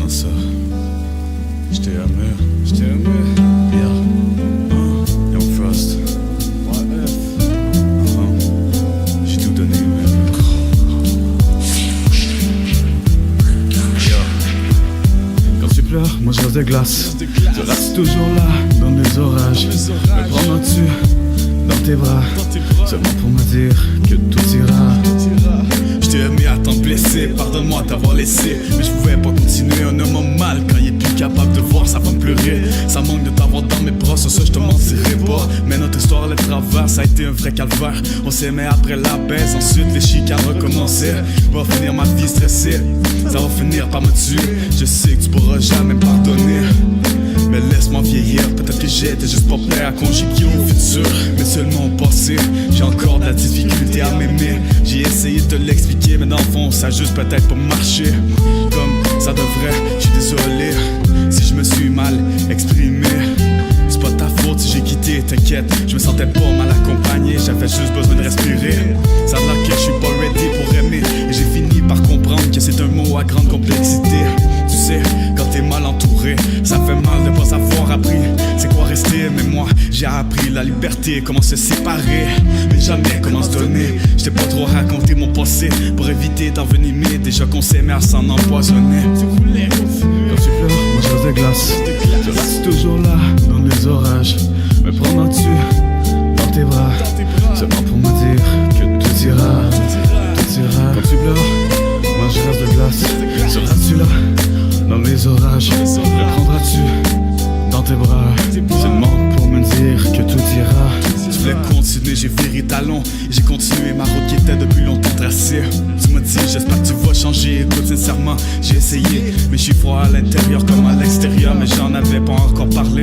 Comment ça? J't'ai aimé. Yeah. Young Frost. J'ai tout donné, man. Yeah. Quand tu pleures, moi je reste de glace. Tu restes toujours là, dans les orages. Me prendre dessus, dans tes bras. Seulement pour me dire que tout ira. Je t'ai aimé à t'en blesser, pardonne-moi t'avoir laissé. Mais je pouvais pas continuer, un homme en mal quand il est plus capable de voir sa femme pleurer. Ça manque de t'avoir dans mes bras, sur ça je te mentirai pas. Mais notre histoire, le travers, ça a été un vrai calvaire. On s'aimait après la baisse, ensuite les chicanes recommençaient. Va finir ma vie stressée, ça va finir par me tuer. Je sais que tu pourras jamais me pardonner, mais laisse-moi vieillir, peut-être que j'étais juste pas prêt à conjuguer au futur, mais seulement au passé. J'ai encore de la difficulté à m'aimer. J'ai essayé de te l'expliquer, mais dans le fond ça a juste peut-être pas marché comme ça devrait. J'suis désolé si je me suis mal exprimé. C'est pas ta faute si j'ai quitté, t'inquiète. Je me sentais pas mal accompagné, j'avais juste besoin de respirer. Ça a l'air que je suis pas ready pour aimer, et j'ai fini par comprendre que c'est un mot à grande complexité. Tu sais, quand t'es mal entouré, ça fait mal de pas avoir appris c'est quoi rester. Mais moi, j'ai appris la liberté, comment se séparer, mais jamais comment se donner. J't'ai pas trop raconté mon passé pour éviter d'envenimer. Déjà qu'on s'aimait à s'en empoisonner. Quand tu pleures, moi je reste de glace. Tu restes toujours là, dans les orages. Me prendre dessus, dans tes bras. Seulement pour me dire que tout ira. Tout ira. Quand tu pleures, moi je reste de glace. Seras-tu là, dans les orages? Me prendras-tu dans tes bras, seulement pour me dire que tout ira. Je voulais continuer, j'ai viré talon. J'ai continué ma route qui était depuis longtemps tracée. Tu m'as dit, j'espère que tu vas changer. Écoute, sincèrement, j'ai essayé, mais je suis froid à l'intérieur comme à l'extérieur. Mais j'en avais pas encore parlé,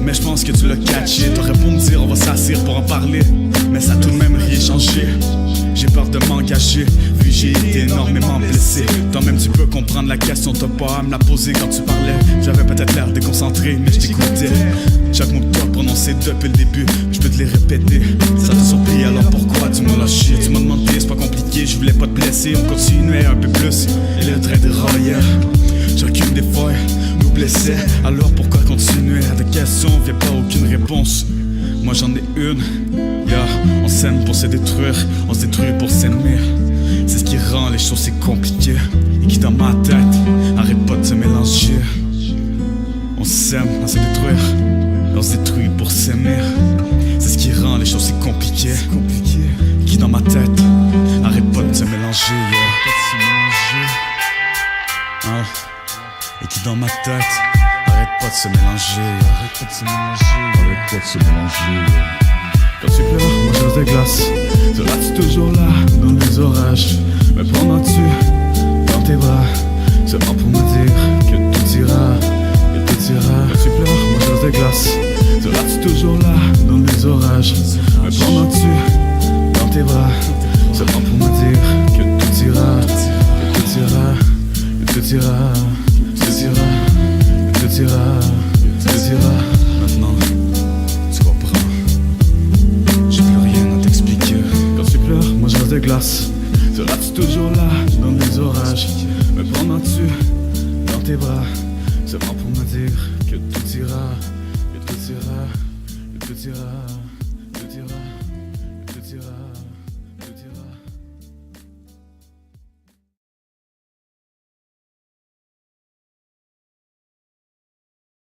mais je pense que tu l'as catché. T'aurais pu me dire, on va s'asseoir pour en parler, mais ça a tout de même rien changé. J'ai peur de m'engager, vu j'ai été énormément blessé. Toi-même tu peux comprendre la question, t'as pas à me la poser quand tu parlais. J'avais peut-être l'air déconcentré, mais je t'écoutais. Chaque mot que t'as prononcé depuis le début, je peux te les répéter. Ça t'a surpris, alors pourquoi tu m'as lâché? Tu m'as demandé, c'est pas compliqué, je voulais pas te blesser. On continuait un peu plus, et le train déraillait. Chacune des fois nous blessait, alors pourquoi continuer? À des questions, vient pas aucune réponse. Moi j'en ai une, yeah. On s'aime pour se détruire, on se détruit pour s'aimer. C'est ce qui rend les choses si compliquées, et qui dans ma tête arrête pas de se mélanger. On s'aime, on se détruire, on se détruit pour s'aimer. C'est ce qui rend les choses si compliquées, et qui dans ma tête arrête pas de se mélanger, yeah. Et qui dans ma tête arrête pas de se mélanger, arrête pas de se mélanger, arrête pas de se mélanger. Quand tu pleures, moi je reste de glace. Seras-tu toujours là, dans les orages? Me prendre dessus, dans tes bras, seulement pour me dire que tout ira, que tout ira. Quand tu pleures, moi je reste de glace. Seras-tu toujours là, dans les orages? Me prendre dessus, dans tes bras, seulement pour me dire que tout ira, que tout ira, que tout ira, tout ira, tout ira, tout ira. Maintenant, tu comprends. J'ai plus rien à t'expliquer. Quand tu pleures, moi je reste de glace. Seras-tu toujours là, dans les orages? Me prendre dessus, dans tes bras, seulement pour me dire que tout ira, que tout ira, que tout ira.